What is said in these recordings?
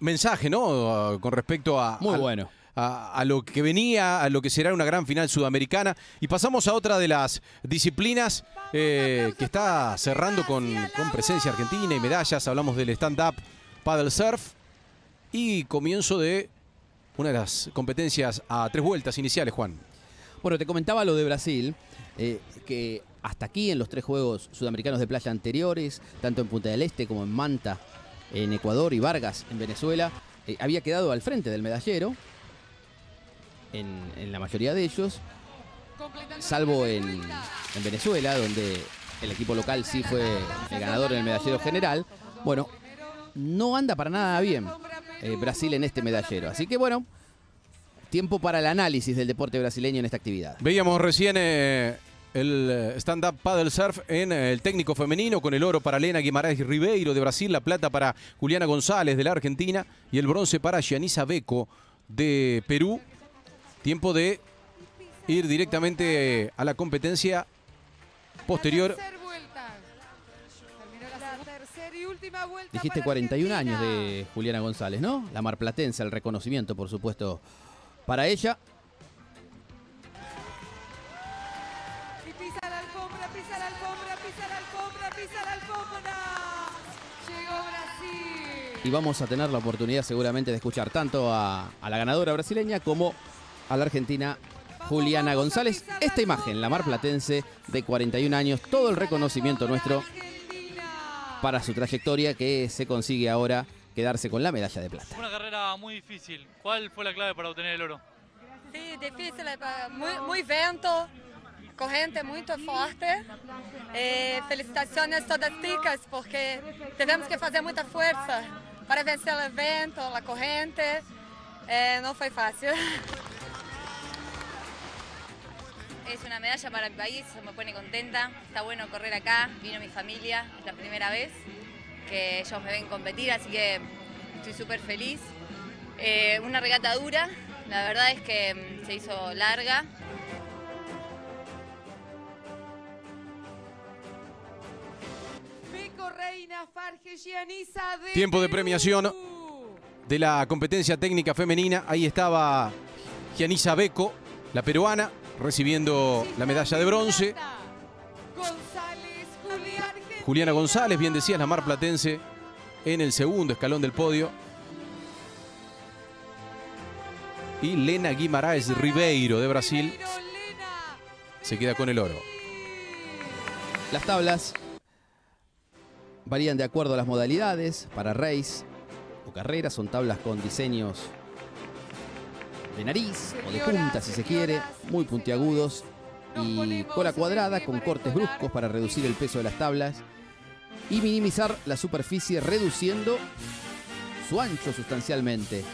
mensaje, ¿no? Con respecto a... Muy bueno. A lo que venía, a lo que será una gran final sudamericana. Y pasamos a otra de las disciplinas que está cerrando con presencia argentina y medallas. Hablamos del stand-up paddle surf y comienzo de una de las competencias a 3 vueltas iniciales, Juan. Bueno, te comentaba lo de Brasil, que hasta aquí en los 3 Juegos Sudamericanos de Playa anteriores, tanto en Punta del Este como en Manta, en Ecuador, y Vargas, en Venezuela, había quedado al frente del medallero. En la mayoría de ellos, salvo en Venezuela, donde el equipo local sí fue el ganador en el medallero general. Bueno, no anda para nada bien Brasil en este medallero. Así que bueno, tiempo para el análisis del deporte brasileño en esta actividad. Veíamos recién el stand-up paddle surf en el técnico femenino, con el oro para Lena Guimarães Ribeiro de Brasil, la plata para Juliana González de la Argentina y el bronce para Gianisa Beko de Perú. Tiempo de ir directamente a la competencia posterior. Dijiste 41 años de Juliana González, ¿no? La marplatense, el reconocimiento, por supuesto, para ella. Y pisa la alfombra, pisa la alfombra, pisa la alfombra, pisa la alfombra. Llegó Brasil. Y vamos a tener la oportunidad seguramente de escuchar tanto a la ganadora brasileña como a la argentina Juliana González. Esta imagen, la marplatense de 41 años, todo el reconocimiento nuestro para su trayectoria, que se consigue ahora quedarse con la medalla de plata. Fue una carrera muy difícil. ¿Cuál fue la clave para obtener el oro? Sí, difícil, muy vento, corrente muy fuerte. Felicitaciones a todas las chicas, porque tivemos que hacer mucha fuerza para vencer el vento, la corriente. No fue fácil. Es una medalla para mi país, eso me pone contenta. Está bueno correr acá, vino mi familia, es la primera vez que ellos me ven competir, así que estoy súper feliz. Una regata dura, la verdad es que se hizo larga. Beko Reina Farge Gianisa de Tiempo de Perú. premiación de la competencia técnica femenina. Ahí estaba Gianisa Beko, la peruana, recibiendo la medalla de bronce. Juliana González, bien decías, la marplatense, en el segundo escalón del podio. Y Lena Guimarães Ribeiro de Brasil se queda con el oro. Las tablas varían de acuerdo a las modalidades. Para race o carrera son tablas con diseños de nariz o de punta, si se quiere, muy puntiagudos, y cola cuadrada con cortes bruscos para reducir el peso de las tablas y minimizar la superficie, reduciendo su ancho sustancialmente.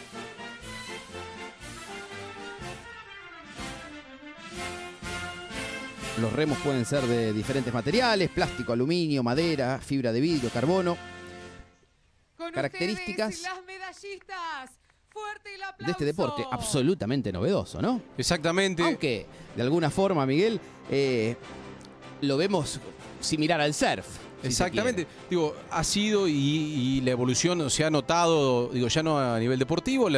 Los remos pueden ser de diferentes materiales: plástico, aluminio, madera, fibra de vidrio, carbono. Características de este deporte absolutamente novedoso, ¿no? Exactamente. Aunque, de alguna forma, Miguel, lo vemos similar al surf. Exactamente. Digo, ha sido y la evolución se ha notado, digo, ya no a nivel deportivo,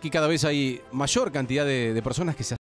que cada vez hay mayor cantidad de personas que se